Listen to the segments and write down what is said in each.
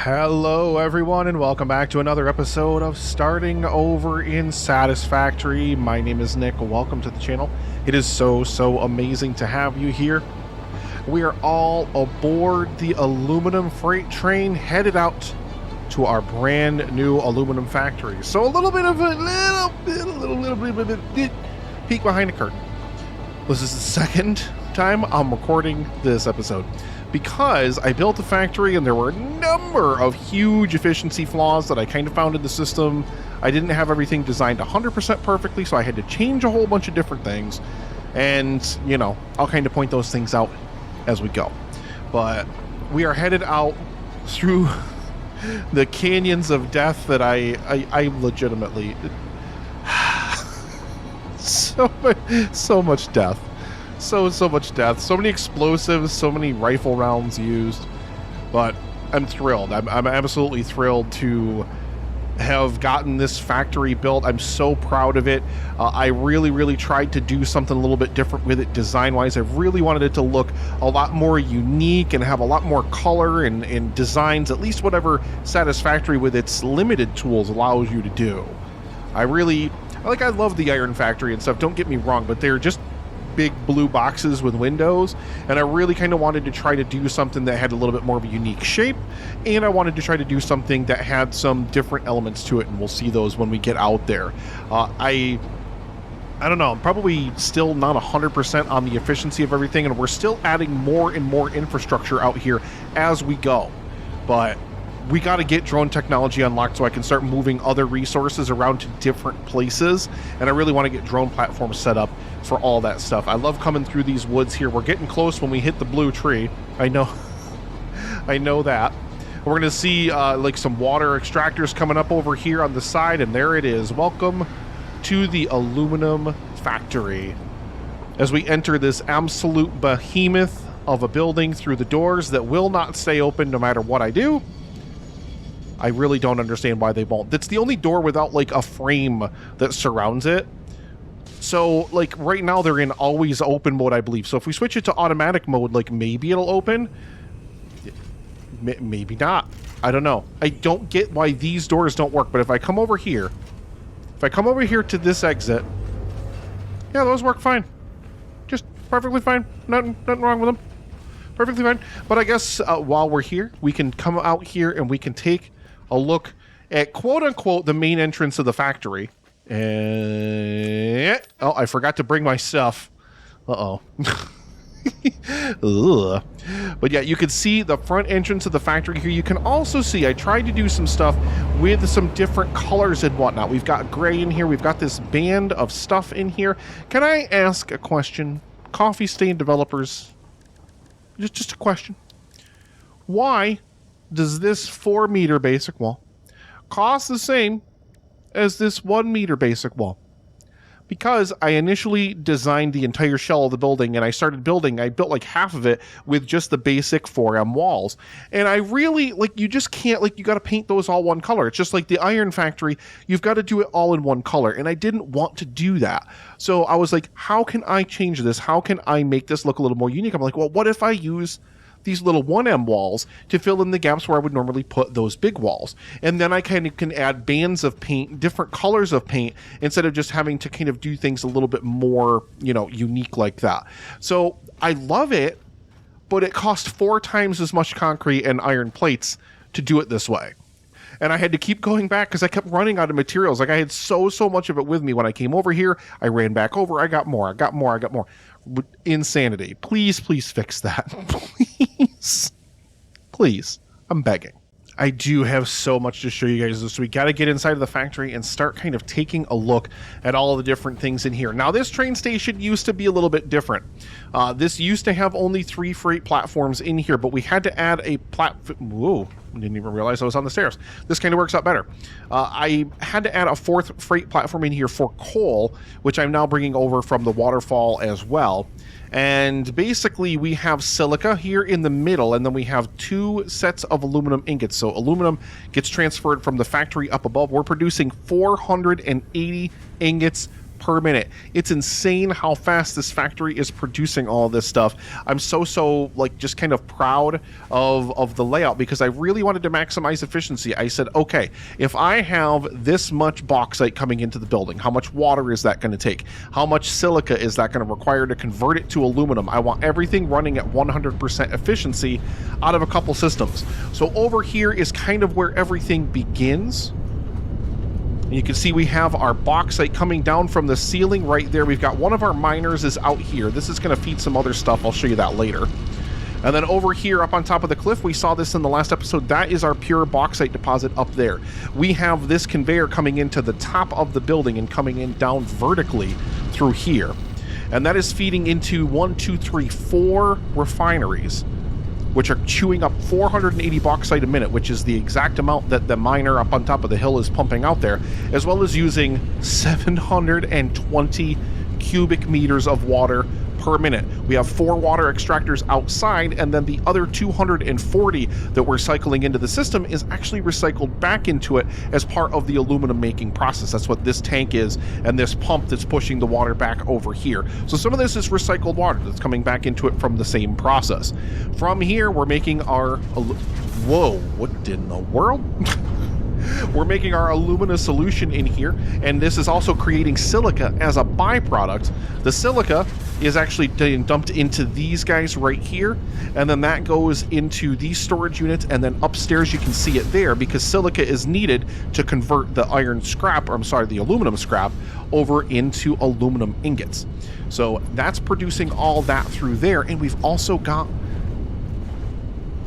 Hello everyone and welcome back to another episode of Starting Over in Satisfactory. My name is Nick. Welcome to the channel. It is so amazing to have you here. We are all aboard the aluminum freight train headed out to our brand new aluminum factory. So a little bit peek behind the curtain. This is the second time I'm recording this episode, because I built the factory and there were a number of huge efficiency flaws that I kind of found in the system. I didn't have everything designed 100% perfectly, so I had to change a whole bunch of different things. And, you know, I'll kind of point those things out as we go. But we are headed out through the canyons of death that I legitimately... so much death. So much death, so many explosives, so many rifle rounds used, but I'm thrilled. I'm absolutely thrilled to have gotten this factory built. I'm so proud of it. I really tried to do something a little bit different with it design-wise. I really wanted it to look a lot more unique and have a lot more color and designs, at least whatever Satisfactory with its limited tools allows you to do. I love the Iron Factory and stuff, don't get me wrong, but they're just big blue boxes with windows, and I really kind of wanted to try to do something that had a little bit more of a unique shape, and I wanted to try to do something that had some different elements to it, and we'll see those when we get out there. I don't know, I'm probably still not 100% on the efficiency of everything, and we're still adding more and more infrastructure out here as we go, but we got to get drone technology unlocked so I can start moving other resources around to different places, and I really want to get drone platforms set up for all that stuff. I love coming through these woods here. We're getting close when we hit the blue tree. I know I know that. We're gonna see like some water extractors coming up over here on the side, and there it is. Welcome to the aluminum factory. As we enter this absolute behemoth of a building through the doors that will not stay open no matter what I do. I really don't understand why they won't. That's the only door without like a frame that surrounds it. So like right now they're in always open mode, I believe. So if we switch it to automatic mode, like maybe it'll open. Maybe not. I don't know. I don't get why these doors don't work. But if I come over here, to this exit, yeah, those work fine. Just perfectly fine. Nothing wrong with them. Perfectly fine. But I guess while we're here, we can come out here and we can take a look at quote-unquote the main entrance of the factory. And oh, I forgot to bring my stuff. Uh-oh. But yeah, you can see the front entrance of the factory here. You can also see I tried to do some stuff with some different colors and whatnot. We've got gray in here. We've got this band of stuff in here. Can I ask a question? Coffee Stain developers, just a question. Why does this 4-meter basic wall cost the same as this 1-meter basic wall? Because I initially designed the entire shell of the building and I built like half of it with just the basic 4M walls. And I really, like, you just can't, like, you got to paint those all one color. It's just like the Iron Factory, you've got to do it all in one color. And I didn't want to do that. So I was like, how can I change this? How can I make this look a little more unique? I'm like, well, what if I use these little 1M walls to fill in the gaps where I would normally put those big walls? And then I kind of can add bands of paint, different colors of paint, instead of just having to kind of do things a little bit more, you know, unique like that. So I love it, but it cost 4 times as much concrete and iron plates to do it this way. And I had to keep going back because I kept running out of materials. Like I had so much of it with me when I came over here. I ran back over. I got more. Insanity. Please fix that. Please. I'm begging. I do have so much to show you guys, so we got to get inside of the factory and start kind of taking a look at all the different things in here. Now, this train station used to be a little bit different. This used to have only 3 freight platforms in here, but we had to add a platform. Whoa, didn't even realize I was on the stairs. This kind of works out better. I had to add a 4th freight platform in here for coal, which I'm now bringing over from the waterfall as well. And basically we have silica here in the middle, and then we have 2 sets of aluminum ingots. So aluminum gets transferred from the factory up above. We're producing 480 ingots per minute. It's insane how fast this factory is producing all this stuff. I'm so like just kind of proud of the layout because I really wanted to maximize efficiency. I said, okay, if I have this much bauxite coming into the building, how much water is that going to take? How much silica is that going to require to convert it to aluminum? I want everything running at 100% efficiency out of a couple systems. So over here is kind of where everything begins. And you can see we have our bauxite coming down from the ceiling right there. We've got one of our miners is out here. This is going to feed some other stuff. I'll show you that later. And then over here up on top of the cliff, we saw this in the last episode, that is our pure bauxite deposit up there. We have this conveyor coming into the top of the building and coming in down vertically through here. And that is feeding into 4 refineries, which are chewing up 480 bauxite a minute, which is the exact amount that the miner up on top of the hill is pumping out there, as well as using 720 cubic meters of water per minute. We have 4 water extractors outside, and then the other 240 that we're cycling into the system is actually recycled back into it as part of the aluminum making process. That's what this tank is, and this pump that's pushing the water back over here. So some of this is recycled water that's coming back into it from the same process. From here, we're making our... Whoa, what in the world? We're making our alumina solution in here, and this is also creating silica as a byproduct. The silica is actually dumped into these guys right here, and then that goes into these storage units, and then upstairs you can see it there because silica is needed to convert the iron scrap, or I'm sorry, the aluminum scrap over into aluminum ingots. So that's producing all that through there, and we've also got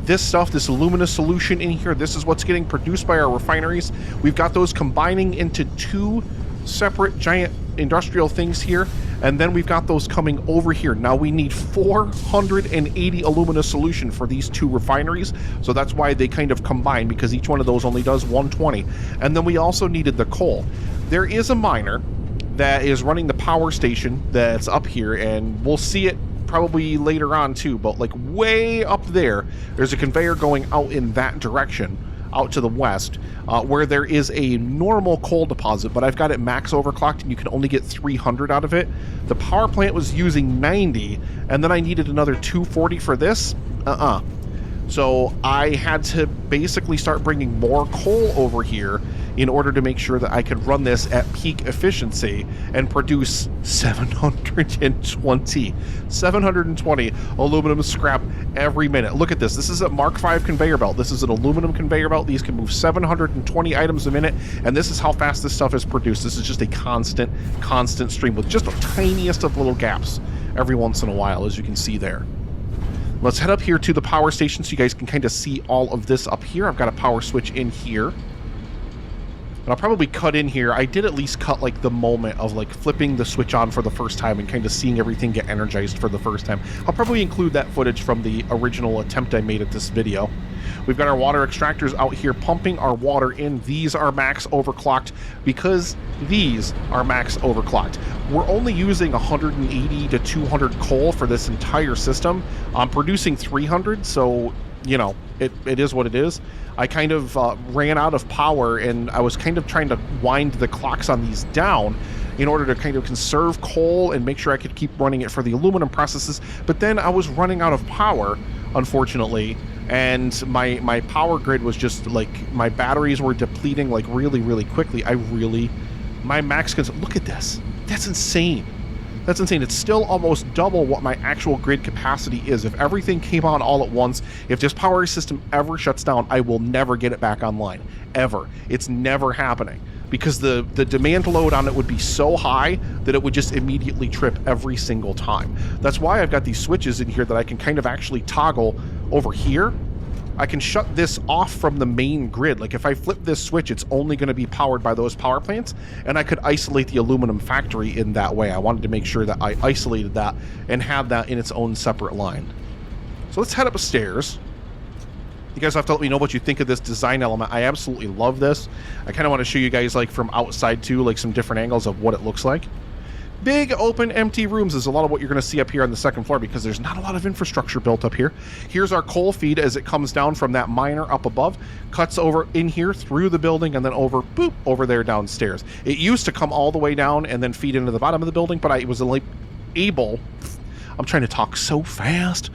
this stuff, this alumina solution in here. This is what's getting produced by our refineries. We've got those combining into 2 separate giant industrial things here, and then we've got those coming over here. Now we need 480 alumina solution for these 2 refineries, so that's why they kind of combine, because each one of those only does 120. And then we also needed the coal. There is a miner that is running the power station that's up here, and we'll see it probably later on too, but like way up there, there's a conveyor going out in that direction, out to the west, where there is a normal coal deposit, but I've got it max overclocked and you can only get 300 out of it. The power plant was using 90, and then I needed another 240 for this. So I had to basically start bringing more coal over here in order to make sure that I could run this at peak efficiency and produce 720 aluminum scrap every minute. Look at this. This is a Mark V conveyor belt. This is an aluminum conveyor belt. These can move 720 items a minute, and this is how fast this stuff is produced. This is just a constant stream with just the tiniest of little gaps every once in a while, as you can see there. Let's head up here to the power station so you guys can kind of see all of this up here. I've got a power switch in here. And I'll probably cut in here. I did at least cut like the moment of like flipping the switch on for the first time and kind of seeing everything get energized for the first time. I'll probably include that footage from the original attempt I made at this video. We've got our water extractors out here pumping our water in. These are max overclocked because these are max overclocked. We're only using 180 to 200 coal for this entire system. I'm producing 300, so you know, it is what it is. I kind of ran out of power, and I was kind of trying to wind the clocks on these down in order to kind of conserve coal and make sure I could keep running it for the aluminum processes. But then I was running out of power, unfortunately, and my power grid was just like, my batteries were depleting like really quickly. My max look at this. That's insane. That's insane. It's still almost double what my actual grid capacity is. If everything came on all at once, if this power system ever shuts down, I will never get it back online. Ever. It's never happening. Because the demand load on it would be so high that it would just immediately trip every single time. That's why I've got these switches in here that I can kind of actually toggle over here. I can shut this off from the main grid. Like if I flip this switch, it's only going to be powered by those power plants, and I could isolate the aluminum factory in that way. I wanted to make sure that I isolated that and had that in its own separate line. So let's head upstairs. You guys have to let me know what you think of this design element. I absolutely love this. I kind of want to show you guys like from outside too, like some different angles of what it looks like. Big open empty rooms is a lot of what you're going to see up here on the second floor because there's not a lot of infrastructure built up here. Here's our coal feed as it comes down from that miner up above, cuts over in here through the building and then over, boop, over there downstairs. It used to come all the way down and then feed into the bottom of the building, but I was able, I'm trying to talk so fast,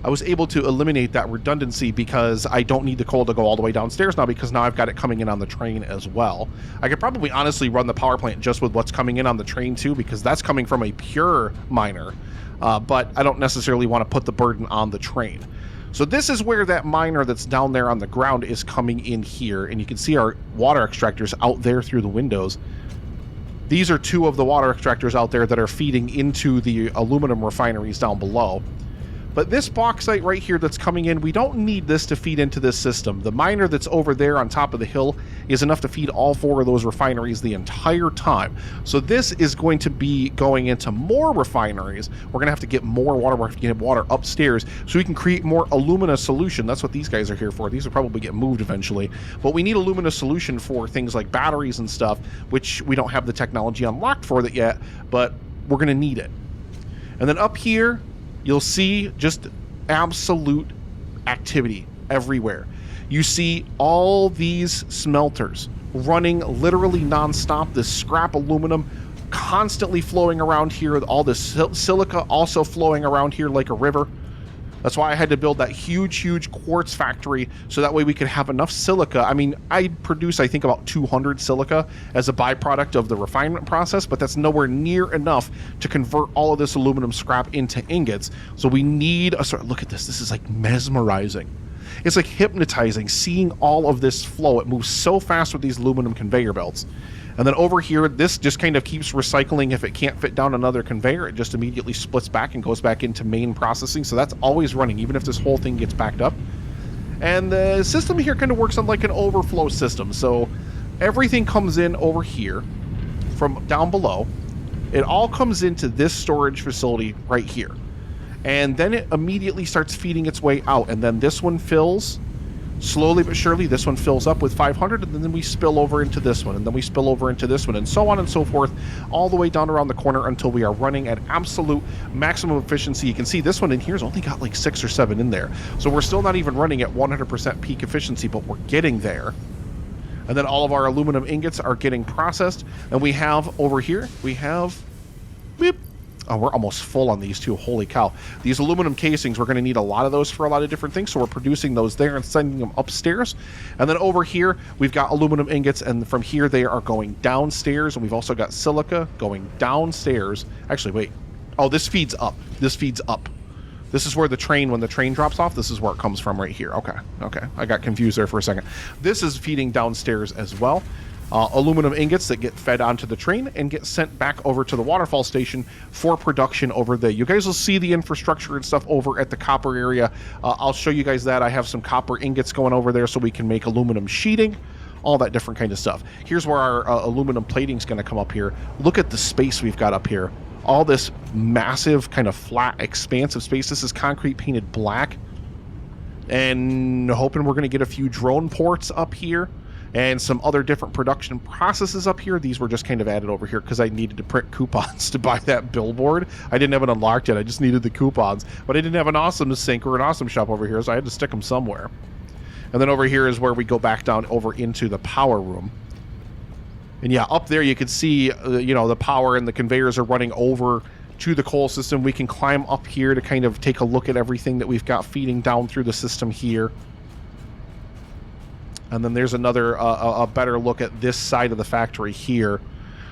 I was able to eliminate that redundancy because I don't need the coal to go all the way downstairs now because now I've got it coming in on the train as well. I could probably honestly run the power plant just with what's coming in on the train too because that's coming from a pure miner, but I don't necessarily want to put the burden on the train. So this is where that miner that's down there on the ground is coming in here, and you can see our water extractors out there through the windows. These are two of the water extractors out there that are feeding into the aluminum refineries down below. But this bauxite right here that's coming in, we don't need this to feed into this system. The miner that's over there on top of the hill is enough to feed all four of those refineries the entire time. So this is going to be going into more refineries. We're going to have to get more water. We're going to have to get water upstairs so we can create more alumina solution. That's what these guys are here for. These will probably get moved eventually. But we need alumina solution for things like batteries and stuff, which we don't have the technology unlocked for that yet, but we're going to need it. And then up here, you'll see just absolute activity everywhere. You see all these smelters running literally nonstop, this scrap aluminum constantly flowing around here, all this silica also flowing around here like a river. That's why I had to build that huge quartz factory so that way we could have enough silica. I mean, I produce, I think, about 200 silica as a byproduct of the refinement process, but that's nowhere near enough to convert all of this aluminum scrap into ingots. So we need a sort. Look at this. This is like mesmerizing. It's like hypnotizing, seeing all of this flow. It moves so fast with these aluminum conveyor belts. And then over here, this just kind of keeps recycling. If it can't fit down another conveyor, it just immediately splits back and goes back into main processing. So that's always running, even if this whole thing gets backed up. And the system here kind of works on like an overflow system. So everything comes in over here from down below. It all comes into this storage facility right here. And then it immediately starts feeding its way out. And then this one fills. Slowly but surely, this one fills up with 500, and then we spill over into this one, and then we spill over into this one, and so on and so forth, all the way down around the corner until we are running at absolute maximum efficiency. You can see this one in here's only got like 6 or 7 in there. So we're still not even running at 100% peak efficiency, but we're getting there. And then all of our aluminum ingots are getting processed, and we have over here, we have, beep. Oh, we're almost full on these two. Holy cow. These aluminum casings, we're going to need a lot of those for a lot of different things. So we're producing those there and sending them upstairs. And then over here, we've got aluminum ingots. And from here, they are going downstairs. And we've also got silica going downstairs. Actually, wait. Oh, this feeds up. This feeds up. This is where the train, when the train drops off, this is where it comes from right here. Okay. I got confused there for a second. This is feeding downstairs as well. Aluminum ingots that get fed onto the train and get sent back over to the waterfall station for production over there. You guys will see the infrastructure and stuff over at the copper area. I'll show you guys that. I have some copper ingots going over there so we can make aluminum sheeting, all that different kind of stuff. Here's where our aluminum plating is going to come up here. Look at the space we've got up here. All this massive kind of flat, expansive space. This is concrete painted black. And hoping we're going to get a few drone ports up here. And some other different production processes up here. These were just kind of added over here because I needed to print coupons to buy that billboard. I didn't have it unlocked yet. I just needed the coupons. But I didn't have an awesome sink or an awesome shop over here, so I had to stick them somewhere. And then over here is where we go back down over into the power room. And yeah, up there you can see, the power and the conveyors are running over to the coal system. We can climb up here to kind of take a look at everything that we've got feeding down through the system here. And then there's another, a better look at this side of the factory here.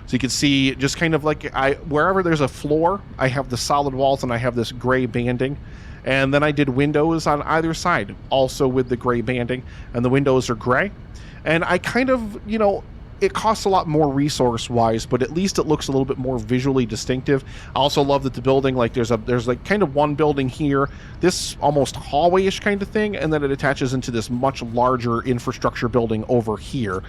So you can see just kind of like, wherever there's a floor, I have the solid walls and I have this gray banding. And then I did windows on either side, also with the gray banding. And the windows are gray. And I kind of, it costs a lot more resource-wise, but at least it looks a little bit more visually distinctive. I also love that the building, like there's like kind of one building here, this almost hallway-ish kind of thing, and then it attaches into this much larger infrastructure building over here.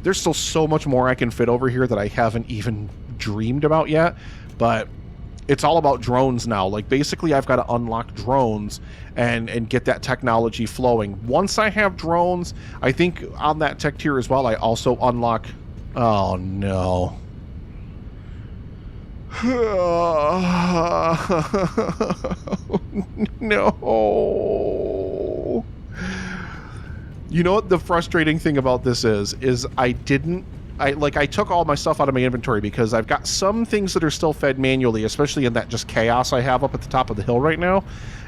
There's still so much more I can fit over here that I haven't even dreamed about yet, but it's all about drones now. Like basically I've got to unlock drones and get that technology flowing. Once I have drones, I think on that tech tier as well, I also unlock, oh no. No. You know what the frustrating thing about this is I took all my stuff out of my inventory because I've got some things that are still fed manually, especially in that just chaos I have up at the top of the hill right now.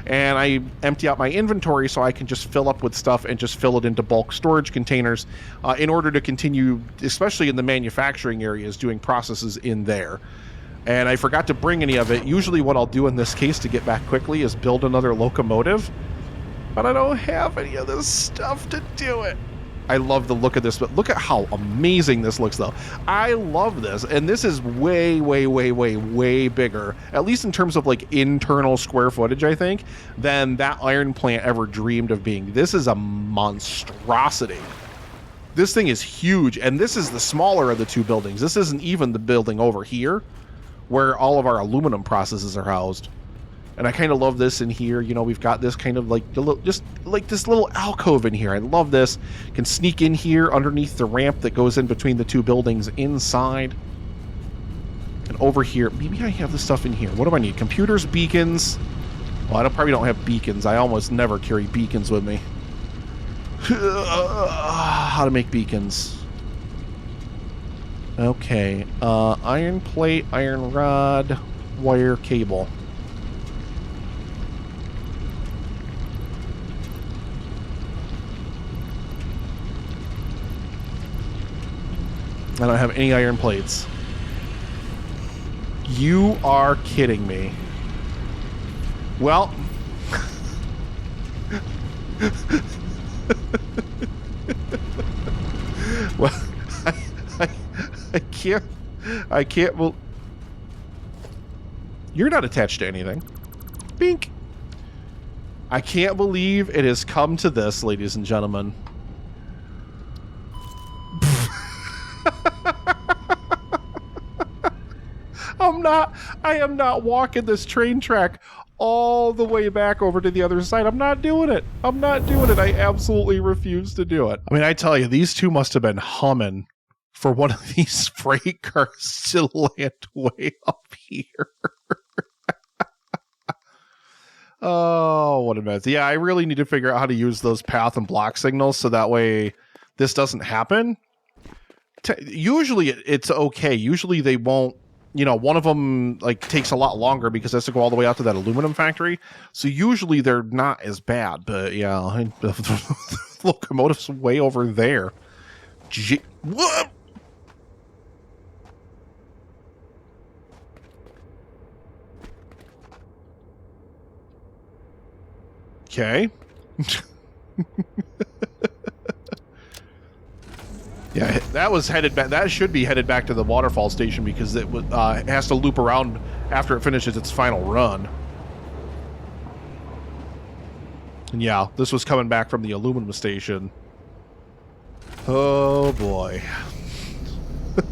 And I empty out my inventory so I can just fill up with stuff and just fill it into bulk storage containers in order to continue, especially in the manufacturing areas, doing processes in there. And I forgot to bring any of it. Usually what I'll do in this case to get back quickly is build another locomotive. But I don't have any of this stuff to do it. I love the look of this, but look at how amazing this looks, though. I love this, and this is way, way, way, way, way bigger, at least in terms of, like, internal square footage, I think, than that iron plant ever dreamed of being. This is a monstrosity. This thing is huge, and this is the smaller of the two buildings. This isn't even the building over here, where all of our aluminum processes are housed. And I kind of love this in here. You know, we've got this kind of like, just like this little alcove in here. I love this. Can sneak in here underneath the ramp that goes in between the two buildings inside. And over here, maybe I have the stuff in here. What do I need? Computers, beacons. Well, probably don't have beacons. I almost never carry beacons with me. How to make beacons. Okay. Iron plate, iron rod, wire, cable. I don't have any iron plates. You are kidding me. Well. Well, I can't, well. You're not attached to anything. Bink. I can't believe it has come to this, ladies and gentlemen. I am not walking this train track all the way back over to the other side. I'm not doing it. I'm not doing it. I absolutely refuse to do it. I mean, I tell you, these two must have been humming for one of these freight cars to land way up here. Oh, what a mess. Yeah, I really need to figure out how to use those path and block signals so that way this doesn't happen. Usually it's okay. Usually they won't. You know, one of them like takes a lot longer because it has to go all the way out to that aluminum factory. So usually they're not as bad. But yeah, the locomotive's way over there. What? Okay. Yeah, that was headed back. That should be headed back to the waterfall station because it has to loop around after it finishes its final run. And yeah, this was coming back from the aluminum station. Oh boy.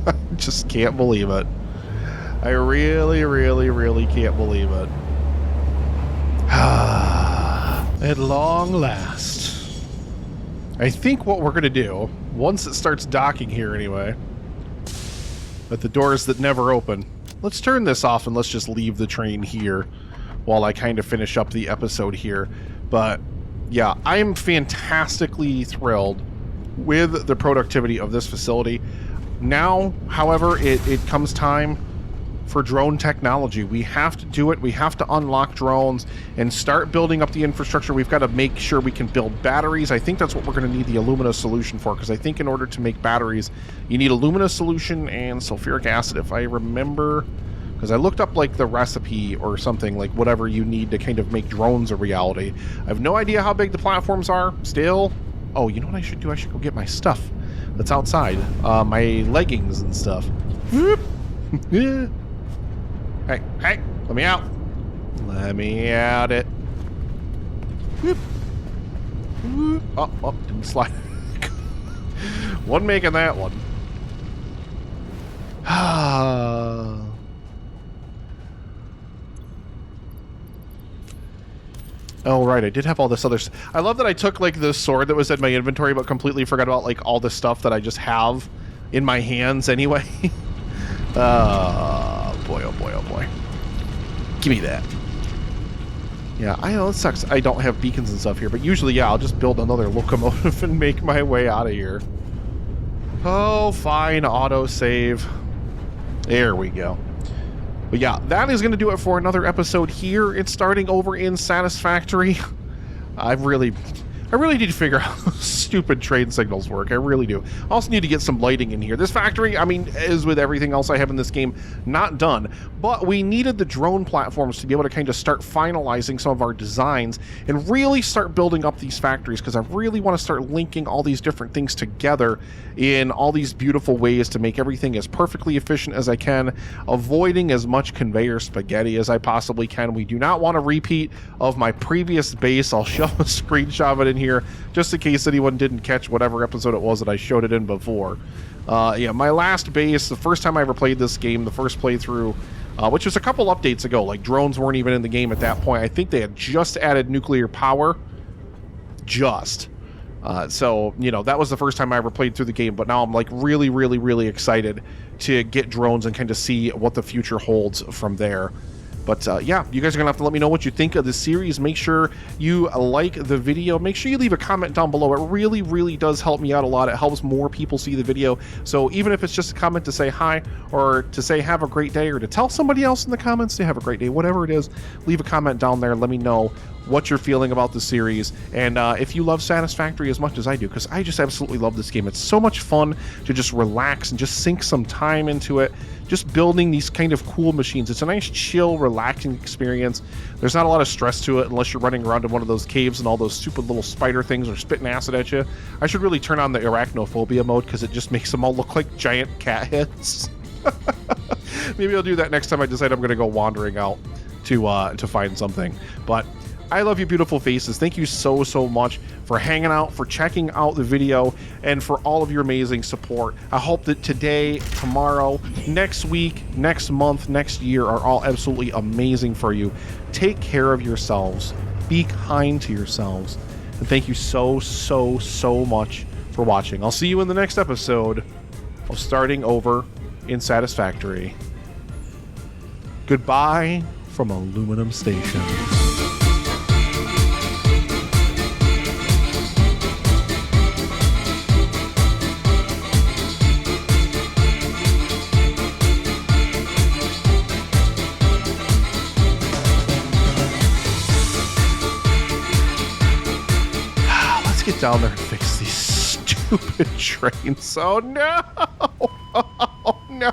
I just can't believe it. I really, really, really can't believe it. At long last. I think what we're going to do, once it starts docking here anyway, at the doors that never open, let's turn this off and let's just leave the train here while I kind of finish up the episode here. But yeah, I am fantastically thrilled with the productivity of this facility. Now, however, it comes time for drone technology. We have to do it. We have to unlock drones and start building up the infrastructure. We've got to make sure we can build batteries. I think that's what we're going to need the alumina solution for, because I think in order to make batteries, you need alumina solution and sulfuric acid, if I remember, because I looked up like the recipe or something, like whatever you need to kind of make drones a reality. I have no idea how big the platforms are still. Oh, you know what I should do? I should go get my stuff that's outside. My leggings and stuff. Yeah. Hey, let me out. Let me out it. Whoop. Whoop. Oh, didn't slide. One making that one. Oh, right, I did have all this other stuff. I love that I took, like, the sword that was in my inventory, but completely forgot about, like, all the stuff that I just have in my hands anyway. boy, oh boy, oh boy. Give me that. Yeah, I know it sucks I don't have beacons and stuff here, but usually, yeah, I'll just build another locomotive and make my way out of here. Oh, fine, autosave. There we go. But yeah, that is going to do it for another episode here. It's starting over in Satisfactory. I really need to figure out how stupid train signals work. I really do. I also need to get some lighting in here. This factory, I mean, is with everything else I have in this game, not done. But we needed the drone platforms to be able to kind of start finalizing some of our designs and really start building up these factories, because I really want to start linking all these different things together in all these beautiful ways to make everything as perfectly efficient as I can, avoiding as much conveyor spaghetti as I possibly can. We do not want a repeat of my previous base. I'll show a screenshot of it in here just in case anyone didn't catch whatever episode it was that I showed it in before. Yeah, my last base, the first time I ever played this game, the first playthrough, which was a couple updates ago, like drones weren't even in the game at that point. I think they had just added nuclear power. So, you know, that was the first time I ever played through the game, but now I'm like really excited to get drones and kind of see what the future holds from there. But yeah, you guys are gonna have to let me know what you think of this series. Make sure you like the video. Make sure you leave a comment down below. It really does help me out a lot. It helps more people see the video. So even if it's just a comment to say hi, or to say have a great day, or to tell somebody else in the comments to have a great day, whatever it is, leave a comment down there and let me know what you're feeling about the series, and if you love Satisfactory as much as I do, because I just absolutely love this game. It's so much fun to just relax and just sink some time into it, just building these kind of cool machines. It's a nice, chill, relaxing experience. There's not a lot of stress to it unless you're running around in one of those caves and all those stupid little spider things are spitting acid at you. I should really turn on the arachnophobia mode, because it just makes them all look like giant cat heads. Maybe I'll do that next time I decide I'm going to go wandering out to find something. But I love you, beautiful faces. Thank you so much for hanging out, for checking out the video, and for all of your amazing support. I hope that today, tomorrow, next week, next month, next year are all absolutely amazing for you. Take care of yourselves. Be kind to yourselves. And thank you so much for watching. I'll see you in the next episode of Starting Over in Satisfactory. Goodbye from Aluminum Station. Get down there and fix these stupid trains. Oh no! Oh no!